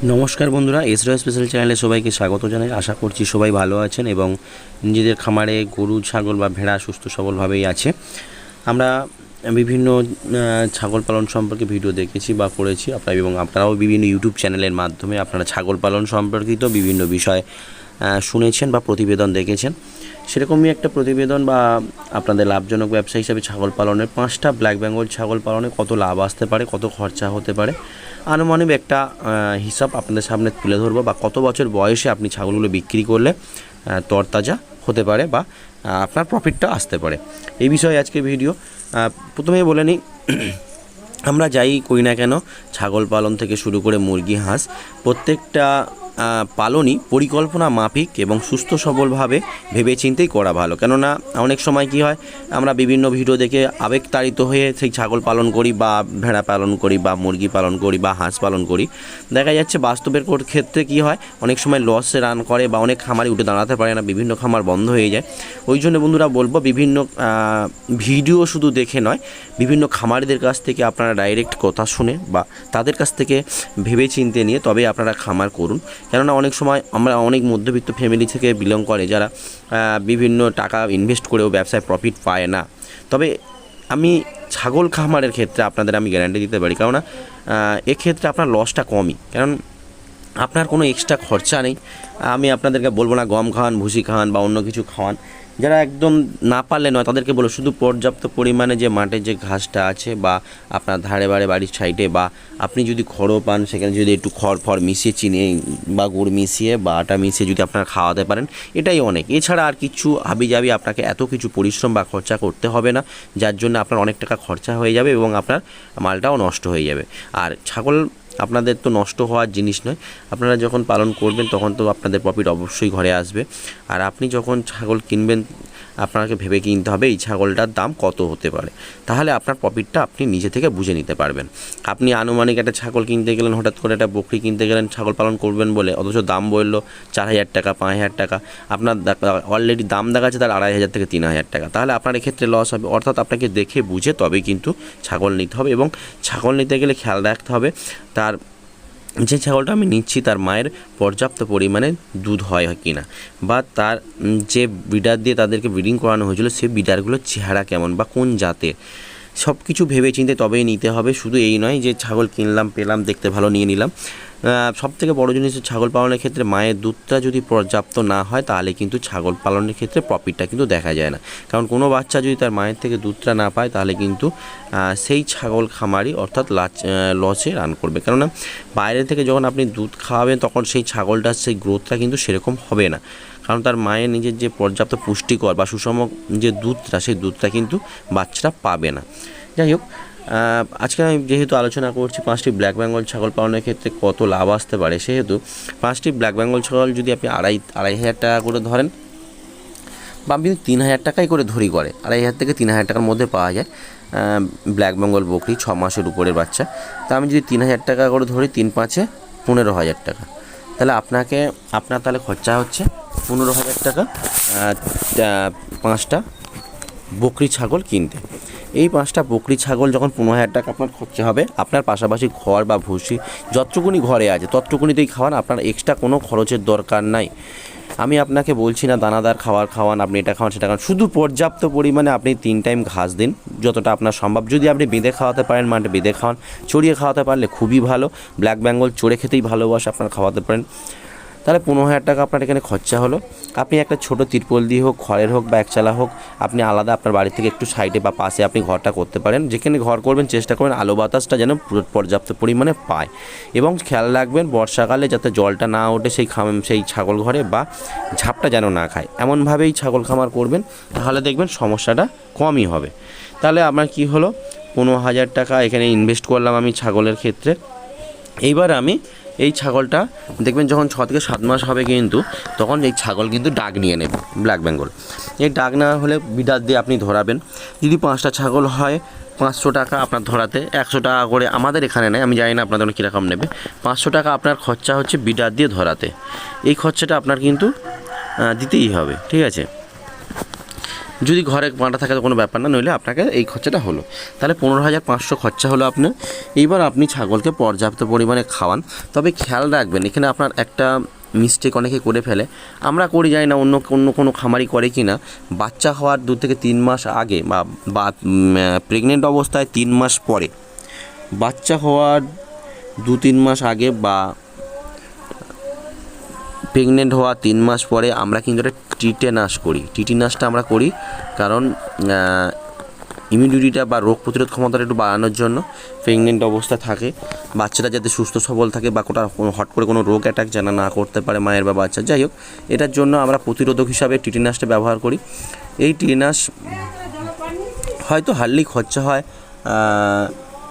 নমস্কার বন্ধুরা, এসরা স্পেশাল চ্যানেলে সবাইকে স্বাগত জানাই। আশা করছি সবাই ভালো আছেন এবং নিজেদের খামারে গরু ছাগল বা ভেড়া সুস্থ সবলভাবেই আছে। আমরা বিভিন্ন ছাগল পালন সম্পর্কে ভিডিও দেখেছি বা করেছি এবং আপনারাও বিভিন্ন ইউটিউব চ্যানেলের মাধ্যমে আপনারা ছাগল পালন সম্পর্কিত বিভিন্ন বিষয় শুনেছেন বা প্রতিবেদন দেখেছেন। সেরকমই একটা প্রতিবেদন বা আপনাদের লাভজনক ব্যবসা হিসাবে ছাগল পালনের 5টা ব্ল্যাক বেঙ্গল ছাগল পালনে কত লাভ আসতে পারে, কত খরচা হতে পারে, আনুমানিক একটা হিসাব আপনাদের সামনে তুলে ধরবো। বা কত বছর বয়সে আপনি ছাগলগুলো বিক্রি করলে তরতাজা হতে পারে বা আপনার প্রফিটটা আসতে পারে, এই বিষয়ে আজকে ভিডিও। প্রথমেই বলে নিই, আমরা যাই করি না কেন, ছাগল পালন থেকে শুরু করে মুরগি, হাঁস, প্রত্যেকটা পালনই পরিকল্পনা মাফিক এবং সুস্থ সবলভাবে ভেবেচিন্তেই করা ভালো। কেননা অনেক সময় কি হয়, আমরা বিভিন্ন ভিডিও দেখে আবেগতাড়িত হয়ে সেই ছাগল পালন করি বা ভেড়া পালন করি বা মুরগি পালন করি বা হাঁস পালন করি। দেখা যাচ্ছে বাস্তবের ক্ষেত্রে কি হয়, অনেক সময় লসে রান করে বা অনেক খামারই উঠে দাঁড়াতে পারে না, বিভিন্ন খামার বন্ধ হয়ে যায়। ওই জন্য বন্ধুরা বলবো, বিভিন্ন ভিডিও শুধু দেখে নয়, বিভিন্ন খামারিদের কাছ থেকে আপনারা ডাইরেক্ট কথা শুনে বা তাদের কাছ থেকে ভেবে চিন্তে নিয়ে তবে আপনারা খামার করুন। কেননা অনেক সময় আমরা অনেক মধ্যবিত্ত ফ্যামিলি থেকে বিলং করে, যারা বিভিন্ন টাকা ইনভেস্ট করেও ব্যবসায় প্রফিট পায় না। তবে আমি ছাগল খামারের ক্ষেত্রে আপনাদের আমি গ্যারান্টি দিতে পারি, কেননা এক্ষেত্রে আপনার লসটা কমই, কারণ আপনার কোনো এক্সট্রা খরচা নেই। আমি আপনাদেরকে বলবো না গম খাওয়ান, ভুসি খাওয়ান বা অন্য কিছু খাওয়ান। যারা একদম না পারলে নয়, তাদেরকে বলো শুধু পর্যাপ্ত পরিমাণে যে মাঠের যে ঘাসটা আছে বা আপনার ধারে বাড়ে বাড়ির সাইডে, বা আপনি যদি খড়ও পান সেখানে যদি একটু খড় মিশিয়ে চিনি বা গুড় মিশিয়ে বা আটা মিশিয়ে যদি আপনারা খাওয়াতে পারেন, এটাই অনেক। এছাড়া আর কিছু হাবিজাবি আপনাকে এত কিছু পরিশ্রম বা খরচা করতে হবে না, যার জন্য আপনার অনেক টাকা খরচা হয়ে যাবে এবং আপনার মালটাও নষ্ট হয়ে যাবে। আর ছাগল আপনাদের তো নষ্ট হওয়ার জিনিস নয়, আপনারা যখন পালন করবেন তখন তো আপনাদের প্রফিট অবশ্যই ঘরে আসবে। আর আপনি যখন ছাগল কিনবেন, আপনাকে ভেবে কিনতে হবে এই ছাগলটার দাম কত হতে পারে, তাহলে আপনার প্রফিটটা আপনি নিজে থেকে বুঝে নিতে পারবেন। আপনি আনুমানিক একটা ছাগল কিনতে গেলেন, হঠাৎ করে একটা বকরি কিনতে গেলেন ছাগল পালন করবেন বলে, অথচ দাম বললো 4,000 টাকা, 5,000 টাকা, আপনার অলরেডি দাম দেখাচ্ছে তার 2,500 থেকে 3,000 টাকা, তাহলে আপনার এক্ষেত্রে লস হবে। অর্থাৎ আপনাকে দেখে বুঝে তবেই কিন্তু ছাগল নিতে হবে, এবং ছাগল নিতে গেলে খেয়াল রাখতে হবে তার যে ছাগলটা আমি নিচ্ছি তার মায়ের পর্যাপ্ত পরিমাণে দুধ হয় কি না, বা তার যে ব্রিডার দিয়ে তাদেরকে ব্রিডিং করানো হয়েছিল সেই ব্রিডারগুলোর চেহারা কেমন বা কোন জাতের, সব কিছু ভেবে চিন্তে তবেই নিতে হবে। শুধু এই নয় যে ছাগল কিনলাম, পেলাম, দেখতে ভালো নিয়ে নিলাম। সবথেকে বড় জিনিস, ছাগল পালনের ক্ষেত্রে মায়ের দুধটা যদি পর্যাপ্ত না হয়, তাহলে কিন্তু ছাগল পালনের ক্ষেত্রে প্রফিটটা কিন্তু দেখা যায় না। কারণ কোনো বাচ্চা যদি তার মায়ের থেকে দুধটা না পায়, তাহলে কিন্তু সেই ছাগল খামারি অর্থাৎ লসে রান করবে। কেননা বাইরে থেকে যখন আপনি দুধ খাওয়াবেন, তখন সেই ছাগলটার সেই গ্রোথটা কিন্তু সেরকম হবে না, কারণ তার মায়ের নিজের যে পর্যাপ্ত পুষ্টিকর বা সুষম যে দুধটা, সেই দুধটা কিন্তু বাচ্চারা পাবে না। যাই হোক, আজকে আমি যেহেতু আলোচনা করছি 5টি ব্ল্যাক বেঙ্গল ছাগল পালনের ক্ষেত্রে কত লাভ আসতে পারে, সেহেতু 5টি ব্ল্যাক বেঙ্গল ছাগল যদি আপনি আড়াই হাজার টাকা করে ধরেন, বা আমি 3,000 টাকাই করে ধরি, করে 2,500 থেকে 3,000 টাকার মধ্যে পাওয়া যায় ব্ল্যাক বেঙ্গল বকরি 6 মাসের উপরের বাচ্চা। তা আমি যদি 3,000 টাকা করে ধরি, 3-5-এ 15,000 টাকা, তাহলে আপনার তাহলে খরচা হচ্ছে 15,000 টাকা 5টা বকরি ছাগল কিনতে। এই 5টা বকরি ছাগল যখন 15,000 টাকা আপনার খরচা হবে, আপনার পাশাপাশি ঘর বা ভুসি যতটুকুনি ঘরে আছে ততটুকুনিতেই খাওয়ান, আপনার এক্সট্রা কোনো খরচের দরকার নাই। আমি আপনাকে বলছি না দানাদার খাবার খাওয়ান, আপনি এটা খাওয়ান সেটা খাওয়ান, শুধু পর্যাপ্ত পরিমাণে আপনি 3 টাইম ঘাস দিন যতটা আপনার সম্ভব। যদি আপনি বেঁধে খাওয়াতে পারেন মাঠে বেঁধে খাওয়ান, চড়িয়ে খাওয়াতে পারলে খুবই ভালো। ব্ল্যাক বেঙ্গল চড়ে খেতেই ভালোবাসে, আপনারা খাওয়াতে পারেন। তাহলে 15,000 টাকা আপনার এখানে খরচা হলো। আপনি একটা ছোটো তিরপল দিয়ে হোক, খড়ের হোক বা একচালা হোক, আপনি আলাদা আপনার বাড়ি থেকে একটু সাইডে বা পাশে আপনি ঘরটা করতে পারেন। যেখানে ঘর করবেন চেষ্টা করবেন আলো বাতাসটা যেন পর্যাপ্ত পরিমাণে পায়, এবং খেয়াল রাখবেন বর্ষাকালে যাতে জলটা না ওঠে সেই ছাগল ঘরে, বা ঝাপটা যেন না খায়, এমনভাবেই ছাগল খামার করবেন, তাহলে দেখবেন সমস্যাটা কমই হবে। তাহলে আমার কি হলো, 15,000 টাকা এখানে ইনভেস্ট করলাম আমি ছাগলের ক্ষেত্রে। এইবার আমি এই ছাগলটা দেখবেন যখন 6 থেকে 7 মাস হবে, কিন্তু তখন এই ছাগল কিন্তু ডাক নিয়ে নেবে ব্ল্যাক বেঙ্গল। এই ডাক না হলে বিডার দিয়ে আপনি ধরাবেন। যদি 5টা ছাগল হয় 500 টাকা আপনার ধরাতে, 100 টাকা করে আমাদের এখানে নেয়, আমি জানি না আপনাদের কীরকম নেবে। 500 টাকা আপনার খরচা হচ্ছে বিডার দিয়ে ধরাতে, এই খরচাটা আপনার কিন্তু দিতেই হবে, ঠিক আছে। যদি ঘরে পাঁঠা থাকে তো কোনো ব্যাপার না, নইলে আপনাকে এই খরচাটা হলো। তাহলে 15,500 খরচা হলো আপনার। এইবার আপনি ছাগলকে পর্যাপ্ত পরিমাণে খাওয়ান। তবে খেয়াল রাখবেন, এখানে আপনার একটা মিস্টেক অনেকে করে ফেলে, আমরা করি জানি না অন্য কোনো খামারি করে কি না, বাচ্চা হওয়ার 2 থেকে 3 মাস আগে বা প্রেগনেন্ট অবস্থায় 3 মাস পরে, বাচ্চা হওয়ার 2-3 মাস আগে বা প্রেগনেন্ট হওয়া 3 মাস পরে আমরা কিন্তু একটা টিটেনাস করি। টিটেনাসটা আমরা করি কারণ ইমিউনিটিটা বা রোগ প্রতিরোধ ক্ষমতাটা একটু বাড়ানোর জন্য। প্রেগনেন্ট অবস্থা থাকে, বাচ্চাটা যাতে সুস্থ সবল থাকে বা হট করে কোনো রোগ অ্যাটাক যেন না করতে পারে মায়ের বা বাচ্চা, যাই হোক, এটার জন্য আমরা প্রতিরোধক হিসাবে টিটেনাসটা ব্যবহার করি। এই টিটেনাস হয়তো হার্ডলি খরচা হয়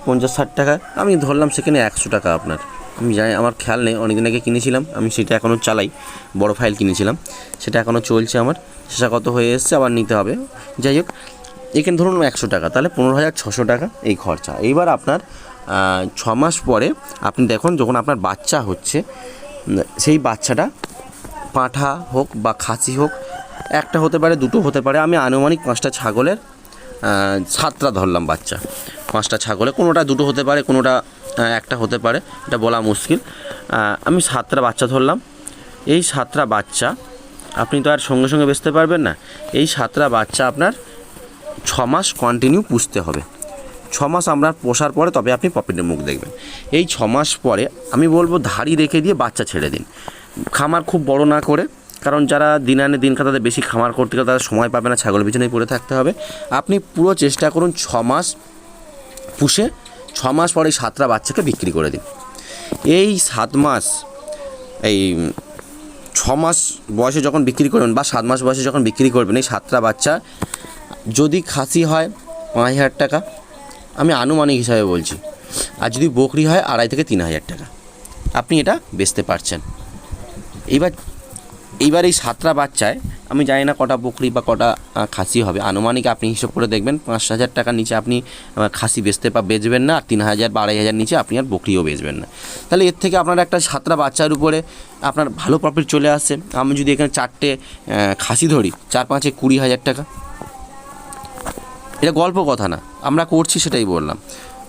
50-60 টাকা, আমি ধরলাম সেখানে 100 টাকা আপনার। আমি জানি, আমার খেয়াল নেই, অনেকদিন আগে কিনেছিলাম আমি, সেটা এখনও চালাই, বড় ফাইল কিনেছিলাম, সেটা এখনও চলছে আমার, শেষাগত হয়ে এসছে, আবার নিতে হবে। যাই হোক, এখানে ধরুন 100 টাকা, তাহলে 15,600 টাকা এই খরচা। এইবার আপনার 6 মাস পরে আপনি দেখুন, যখন আপনার বাচ্চা হচ্ছে, সেই বাচ্চাটা পাঁঠা হোক বা খাসি হোক, একটা হতে পারে, দুটো হতে পারে, আমি আনুমানিক 5টা ছাগলের 7টা ধরলাম বাচ্চা। 5টা ছাগলে কোনোটা দুটো হতে পারে, কোনোটা একটা হতে পারে, এটা বলা মুশকিল। আমি 7টা বাচ্চা ধরলাম। এই 7টা বাচ্চা আপনি তো আর সঙ্গে সঙ্গে বেচতে পারবেন না। এই 7টা বাচ্চা আপনার 6 মাস কন্টিনিউ পুষতে হবে। 6 মাস আপনার পোষার পরে তবে আপনি প্রফিটের মুখ দেখবেন। এই 6 মাস পরে আমি বলবো ধাড়ি রেখে দিয়ে বাচ্চা ছেড়ে দিন, খামার খুব বড় না করে, কারণ যারা দিন আনে দিন খাতাতে বেশি খামার করতে গেলে তারা সময় পাবে না, ছাগলের পিছনেই পড়ে থাকতে হবে। আপনি পুরো চেষ্টা করুন 6 মাস পুষে 6 মাস পরে 7টা বাচ্চাকে বিক্রি করে দিন। এই 7 মাস, এই 6 মাস বয়সে যখন বিক্রি করবেন বা 7 মাস বয়সে যখন বিক্রি করবেন, এই 7টা বাচ্চা যদি খাসি হয় 5,000 টাকা, আমি আনুমানিক হিসাবে বলছি, আর যদি বকরি হয় 2,500 থেকে 3,000 টাকা আপনি এটা বেচতে পারছেন। এইবার এই 7টা বাচ্চায় আমি জানি না কটা বকরি বা কটা খাসি হবে, আনুমানিক আপনি হিসাব করে দেখবেন 5,000 টাকার নিচে আপনি খাসি বেচবেন না, আর 3,000 বা 2,500 নিচে আপনি আর বকরিও বেচবেন না। তাহলে এর থেকে আপনার একটা 7টা বাচ্চার উপরে আপনার ভালো প্রফিট চলে আসছে। আমি যদি এখানে 4টে খাসি ধরি, 4-5-এ 20,000 টাকা, এটা গল্প কথা না, আমরা করছি সেটাই বললাম।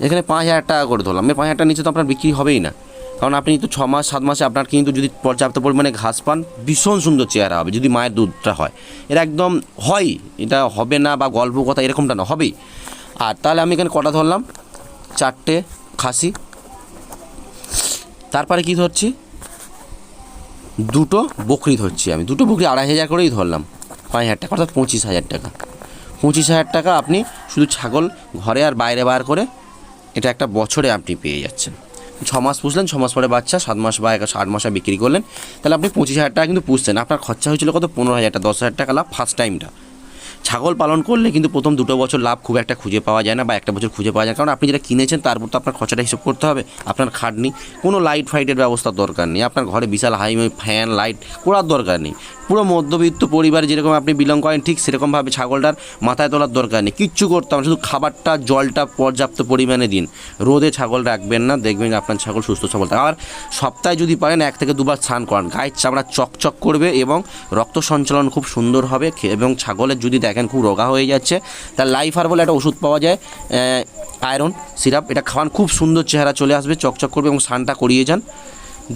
এখানে 5,000 টাকা করে ধরলাম, 5,000 টাকার নিচে তো আপনার বিক্রি হবেই না, কারণ আপনি তো 6 মাস 7 মাসে আপনার কিন্তু যদি পর্যাপ্ত পরিমাণে ঘাস পান, ভীষণ সুন্দর চেহারা হবে যদি মায়ের দুধটা হয়। এটা একদম হয়, এটা হবে না বা গল্প কথা এরকমটা না, হবেই। আর তাহলে আমি এখানে কটা ধরলাম, 4টে খাসি, তারপরে কি ধরছি, 2টো বকরি ধরছি। আমি 2টো বকরি 2,500 করেই ধরলাম, 5,000 টাকা, অর্থাৎ 25,000 টাকা। 25,000 টাকা আপনি শুধু ছাগল ঘরে আর বাইরে বার করে, এটা একটা বছরে আপনি পেয়ে যাচ্ছেন। 6 মাস পুষলেন, 6 মাস পরে বাচ্চা, 7 মাস বা 8 মাসে বিক্রি করলেন, তাহলে আপনি 25,000 টাকা কিন্তু পুষছেন। আপনার খরচা হয়েছিল কত, 15,000 টাকা, 10,000 টাকা লাভ ফার্স্ট টাইমটা। ছাগল পালন করলে কিন্তু প্রথম 2 বছর লাভ খুব একটা খুঁজে পাওয়া যায় না, বা 1 বছর খুঁজে পাওয়া যায়, কারণ আপনি যেটা কিনেছেন তারপর তো আপনার খরচাটা হিসাব করতে হবে। আপনার খাটনি, কোনো লাইট ফাইটের ব্যবস্থার দরকার নেই, আপনার ঘরে বিশাল হাই ফ্যান লাইট করার দরকার নেই। পুরো মধ্যবিত্ত পরিবারে যেরকম আপনি বিলং করেন ঠিক সেরকমভাবে ছাগলটার মাথায় তোলার দরকার নেই, কিচ্ছু করতে হবে, শুধু খাবারটা জলটা পর্যাপ্ত পরিমাণে দিন। রোদে ছাগল রাখবেন না, দেখবেন আপনার ছাগল সুস্থ সবল থাকে। আর সপ্তাহে যদি পারেন 1 থেকে 2 বার স্নান করান, গায়ের চামড়া চকচক করবে এবং রক্ত সঞ্চালন খুব সুন্দর হবে। এবং ছাগলের যদি দেখেন খুব রোগা হয়ে যাচ্ছে, তার লাইফার বলে একটা ওষুধ পাওয়া যায়, আয়রন সিরাপ, এটা খাওয়ান, খুব সুন্দর চেহারা চলে আসবে, চকচক করবে, এবং স্নানটা করিয়ে যান,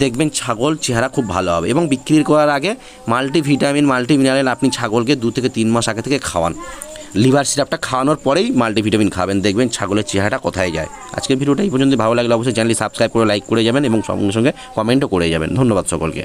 দেখবেন ছাগল চেহারা খুব ভালো হবে। এবং বিক্রি করার আগে মাল্টিভিটামিন মাল্টিমিনারেল আপনি ছাগলকে 2 থেকে 3 মাস আগে থেকে খাওয়ান। লিভার সিরাপটা খাওয়ানোর পরেই মাল্টিভিটামিন খাবেন, দেখবেন ছাগলের চেহারাটা কোথায় যায়। আজকের ভিডিওটা এই পর্যন্ত ভালো লাগলে অবশ্যই চ্যানেলটি সাবস্ক্রাইব করে লাইক করে যাবেন এবং সঙ্গে সঙ্গে কমেন্টও করে যাবেন। ধন্যবাদ সকলকে।